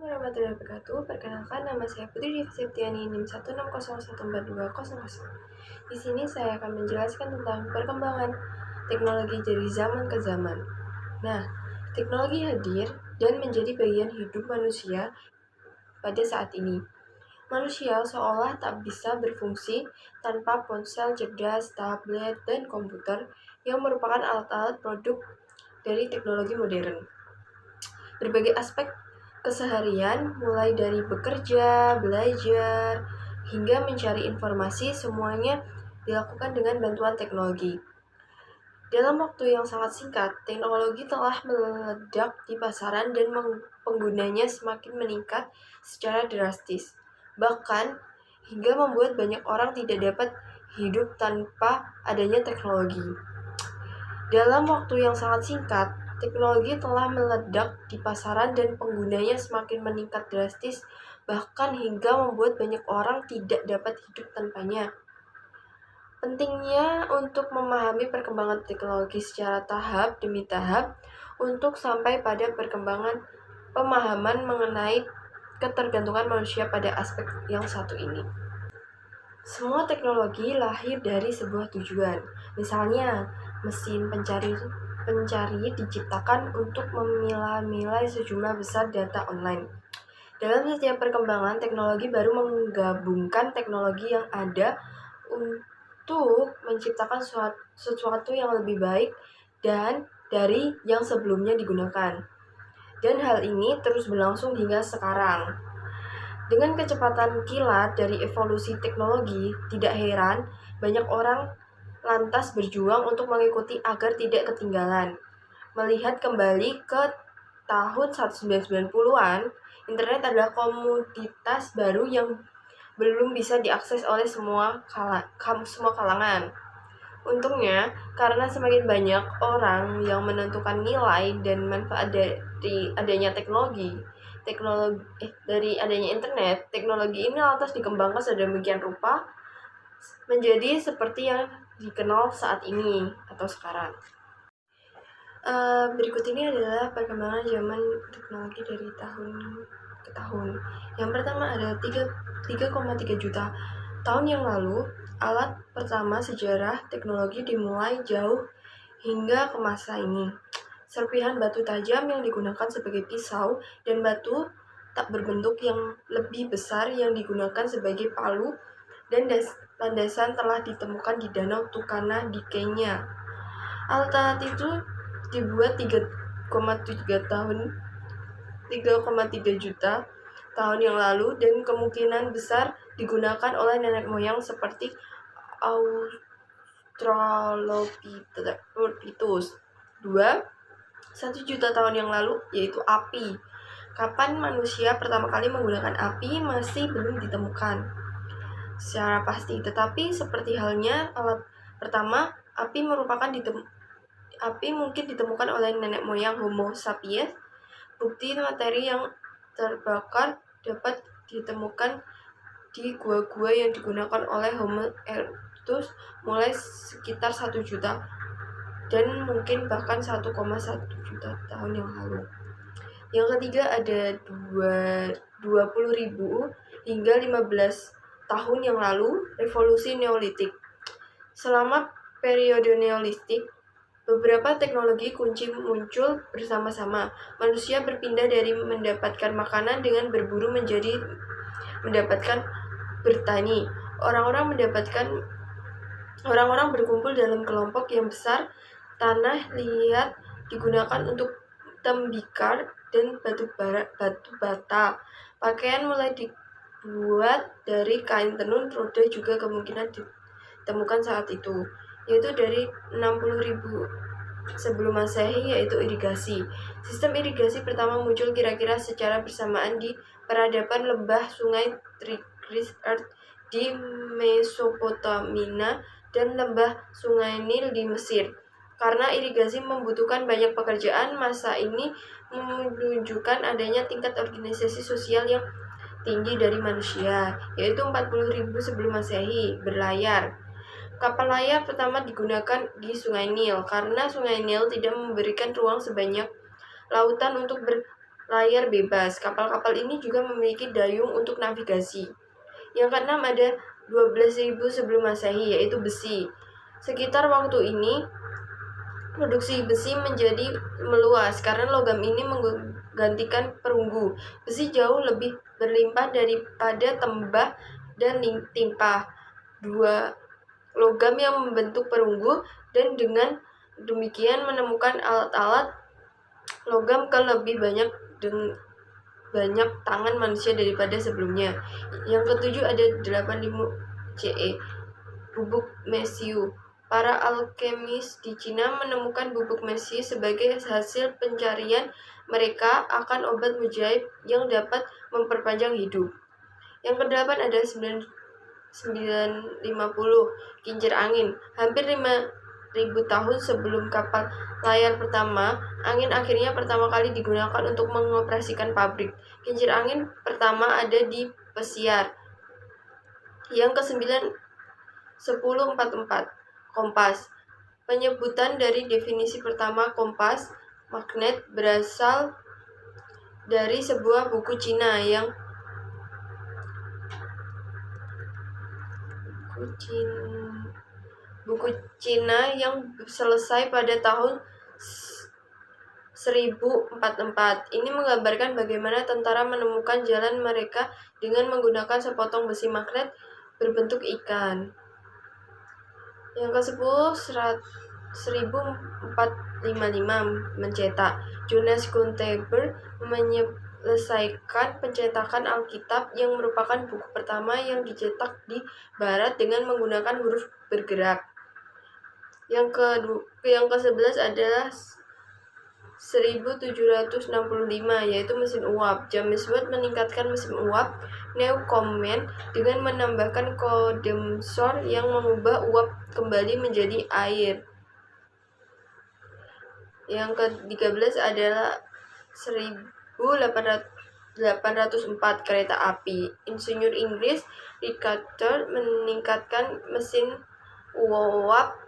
Warahmatullahi wabarakatuh. Perkenalkan, nama saya Putri Diva Septiani, NIM 160142000. Di sini saya akan menjelaskan tentang perkembangan teknologi dari zaman ke zaman. Nah, teknologi hadir dan menjadi bagian hidup manusia pada saat ini. Manusia seolah tak bisa berfungsi tanpa ponsel cerdas, tablet, dan komputer yang merupakan alat-alat produk dari teknologi modern. Berbagai aspek keseharian, mulai dari bekerja, belajar, hingga mencari informasi, semuanya dilakukan dengan bantuan teknologi. Dalam waktu yang sangat singkat, teknologi telah meledak di pasaran dan penggunanya semakin meningkat secara drastis. Bahkan, hingga membuat banyak orang tidak dapat hidup tanpa adanya teknologi. Dalam waktu yang sangat singkat, teknologi telah meledak di pasaran dan penggunanya semakin meningkat drastis, bahkan hingga membuat banyak orang tidak dapat hidup tanpanya. Pentingnya untuk memahami perkembangan teknologi secara tahap demi tahap untuk sampai pada perkembangan pemahaman mengenai ketergantungan manusia pada aspek yang satu ini. Semua teknologi lahir dari sebuah tujuan. Misalnya, mesin pencari diciptakan untuk memilah-milai sejumlah besar data online. Dalam setiap perkembangan, teknologi baru menggabungkan teknologi yang ada untuk menciptakan sesuatu yang lebih baik dan dari yang sebelumnya digunakan. Dan hal ini terus berlangsung hingga sekarang. Dengan kecepatan kilat dari evolusi teknologi, tidak heran banyak orang lantas berjuang untuk mengikuti agar tidak ketinggalan. Melihat kembali ke tahun 1990-an, internet adalah komoditas baru yang belum bisa diakses oleh semua kalangan. Untungnya, karena semakin banyak orang yang menentukan nilai dan manfaat dari adanya dari adanya internet, teknologi ini lantas dikembangkan sedemikian rupa menjadi seperti yang dikenal saat ini atau sekarang. Berikut ini adalah perkembangan zaman teknologi dari tahun ke tahun. Yang pertama ada 3,3 juta tahun yang lalu, alat pertama sejarah teknologi dimulai jauh hingga ke masa ini. Serpihan batu tajam yang digunakan sebagai pisau dan batu tak berbentuk yang lebih besar yang digunakan sebagai palu dan landasan telah ditemukan di Danau Turkana di Kenya. Alat-alat itu dibuat 3,3 juta tahun yang lalu dan kemungkinan besar digunakan oleh nenek moyang seperti Australopithecus. 1 juta tahun yang lalu, yaitu api. Kapan manusia pertama kali menggunakan api masih belum ditemukan secara pasti, tetapi seperti halnya alat pertama, api mungkin ditemukan oleh nenek moyang Homo sapiens. Bukti materi yang terbakar dapat ditemukan di gua-gua yang digunakan oleh Homo erectus mulai sekitar 1 juta dan mungkin bahkan 1,1 juta tahun yang lalu. Yang ketiga ada 20.000 hingga 15 tahun yang lalu, revolusi Neolitik. Selama periode Neolitik, beberapa teknologi kunci muncul bersama-sama. Manusia berpindah dari mendapatkan makanan dengan berburu menjadi mendapatkan bertani. Orang-orang berkumpul dalam kelompok yang besar. Tanah liat digunakan untuk tembikar dan batu bata. Pakaian mulai dibuat dari kain tenun. Roda juga kemungkinan ditemukan saat itu, yaitu dari 60.000 sebelum Masehi, yaitu irigasi. Sistem irigasi pertama muncul kira-kira secara bersamaan di peradaban lembah sungai Tigris di Mesopotamia dan lembah sungai Nil di Mesir. Karena irigasi membutuhkan banyak pekerjaan, masa ini menunjukkan adanya tingkat organisasi sosial yang tinggi dari manusia, yaitu 40.000 sebelum Masehi. Berlayar. Kapal layar pertama digunakan di Sungai Nil karena Sungai Nil tidak memberikan ruang sebanyak lautan untuk layar bebas. Kapal-kapal ini juga memiliki dayung untuk navigasi. Yang keenam ada 12.000 sebelum Masehi, yaitu besi. Sekitar waktu ini produksi besi menjadi meluas karena logam ini menggantikan perunggu. Besi jauh lebih berlimpah daripada tembah dan timah, dua logam yang membentuk perunggu, dan dengan demikian menemukan alat-alat logam ke lebih banyak tangan manusia daripada sebelumnya. Yang ketujuh ada 85 CE, bubuk mesiu. Para alkemis di Cina menemukan bubuk mesiu sebagai hasil pencarian mereka akan obat mujarab yang dapat memperpanjang hidup. Yang kedelapan ada 950 kincir angin. Hampir 5.000 tahun sebelum kapal layar pertama, angin akhirnya pertama kali digunakan untuk mengoperasikan pabrik. Kincir angin pertama ada di pesiar. Yang ke-9 1044 kompas. Penyebutan dari definisi pertama kompas magnet berasal dari sebuah buku Cina yang selesai pada tahun 1044. Ini menggambarkan bagaimana tentara menemukan jalan mereka dengan menggunakan sepotong besi magnet berbentuk ikan. Yang ke-10 1455 mencetak. Johannes Gutenberg menyelesaikan pencetakan Alkitab yang merupakan buku pertama yang dicetak di barat dengan menggunakan huruf bergerak. Yang ke-11 adalah 1765, yaitu mesin uap. James Watt meningkatkan mesin uap Newcomen dengan menambahkan kondensor yang mengubah uap kembali menjadi air. Yang ke-13 adalah 1804 kereta api. Insinyur Inggris Ricardo meningkatkan mesin uap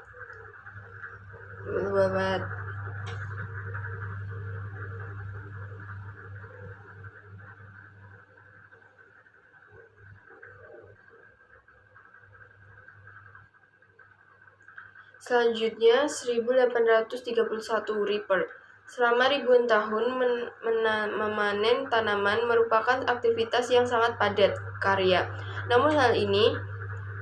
Selanjutnya 1831 Reaper. Selama ribuan tahun memanen tanaman merupakan aktivitas yang sangat padat karya. Namun hal ini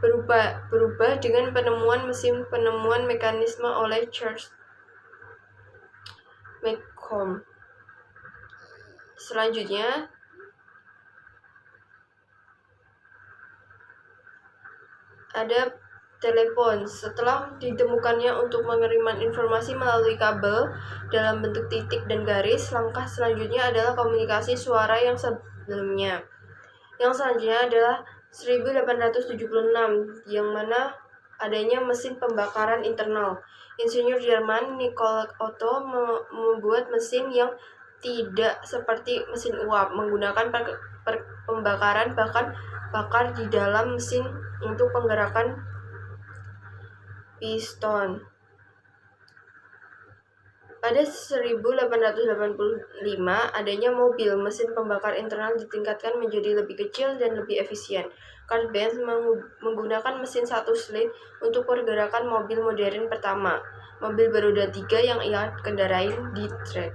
berubah dengan penemuan mekanisme oleh Charles McCormick. Selanjutnya ada telepon. Setelah ditemukannya untuk mengirimkan informasi melalui kabel dalam bentuk titik dan garis, langkah selanjutnya adalah komunikasi suara yang sebelumnya. Yang selanjutnya adalah 1876, yang mana adanya mesin pembakaran internal. Insinyur Jerman Nikola Otto membuat mesin yang tidak seperti mesin uap, menggunakan pembakaran bakar di dalam mesin untuk penggerakan piston. Pada 1885, adanya mobil. Mesin pembakar internal ditingkatkan menjadi lebih kecil dan lebih efisien. Karl Benz menggunakan mesin 1 silinder untuk pergerakan mobil modern pertama, mobil beroda 3 yang ia kendarai di trek.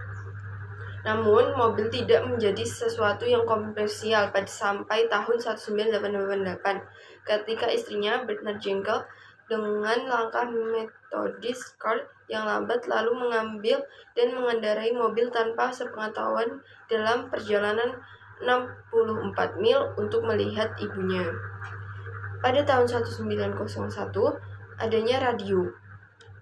Namun, mobil tidak menjadi sesuatu yang komersial sampai tahun 1988, ketika istrinya Bernard Jenkel dengan langkah metodis Karl yang lambat lalu mengambil dan mengendarai mobil tanpa sepengetahuan dalam perjalanan 64 mil untuk melihat ibunya. Pada tahun 1901, adanya radio.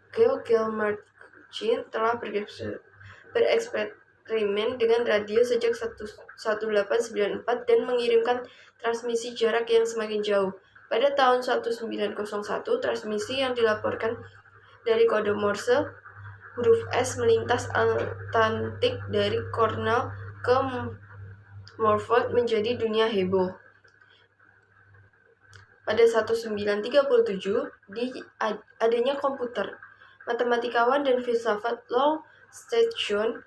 Georg Marchin telah bereksperimen dengan radio sejak 1894 dan mengirimkan transmisi jarak yang semakin jauh. Pada tahun 1901, transmisi yang dilaporkan dari kode Morse, huruf S melintas Atlantik dari Cornell ke Morford menjadi dunia heboh. Pada 1937, adanya komputer. Matematikawan dan filsafat Lord Station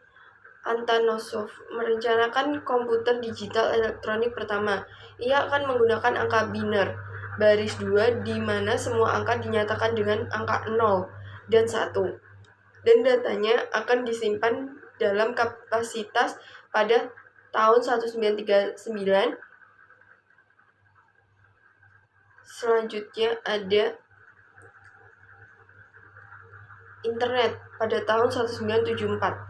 Antonosov merencanakan komputer digital elektronik pertama. Ia akan menggunakan angka biner, baris 2, di mana semua angka dinyatakan dengan angka 0 dan 1. Dan datanya akan disimpan dalam kapasitas pada tahun 1939. Selanjutnya ada internet pada tahun 1974.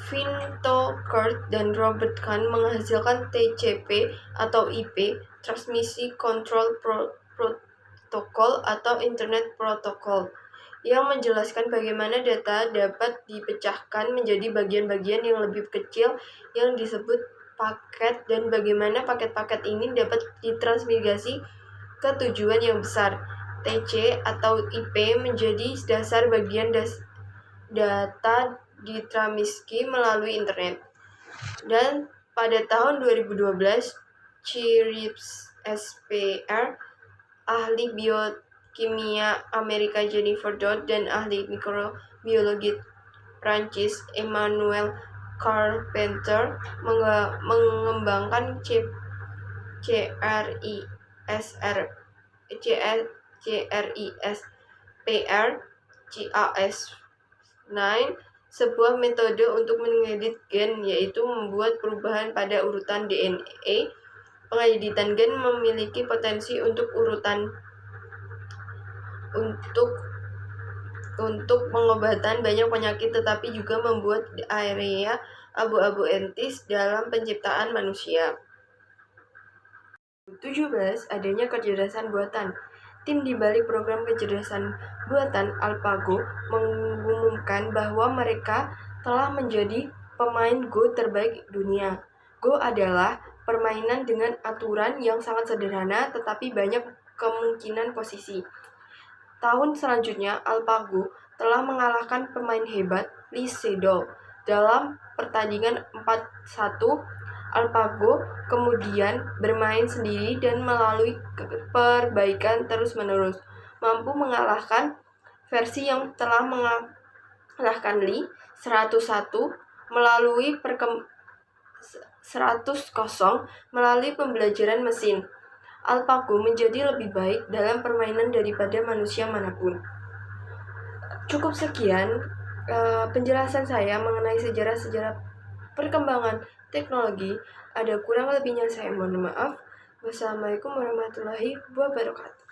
Vinto Cerf dan Robert Kahn menghasilkan TCP atau IP, Transmisi Control Protocol atau Internet Protocol, yang menjelaskan bagaimana data dapat dipecahkan menjadi bagian-bagian yang lebih kecil yang disebut paket dan bagaimana paket-paket ini dapat ditransmigrasi ke tujuan yang besar. TC atau IP menjadi dasar bagian data ditransmisi melalui internet. Dan pada tahun 2012, Chris SPR, ahli biokimia Amerika Jennifer Dodd, dan ahli mikrobiologi Prancis Emmanuel Carpenter mengembangkan CRISPR-Cas9, sebuah metode untuk mengedit gen, yaitu membuat perubahan pada urutan DNA. Pengeditan gen memiliki potensi untuk pengobatan banyak penyakit, tetapi juga membuat area abu-abu etis dalam penciptaan manusia. 17. Adanya kecerdasan buatan. Tim di balik program kecerdasan buatan AlphaGo mengumumkan bahwa mereka telah menjadi pemain Go terbaik dunia. Go adalah permainan dengan aturan yang sangat sederhana tetapi banyak kemungkinan posisi. Tahun selanjutnya, AlphaGo telah mengalahkan pemain hebat Lee Sedol dalam pertandingan 4-1. AlphaGo kemudian bermain sendiri dan melalui perbaikan terus-menerus mampu mengalahkan versi yang telah mengalahkan Lee 100-0 melalui pembelajaran mesin. AlphaGo menjadi lebih baik dalam permainan daripada manusia manapun. Cukup sekian penjelasan saya mengenai sejarah perkembangan teknologi. Ada kurang lebihnya saya mohon maaf. Wassalamualaikum warahmatullahi wabarakatuh.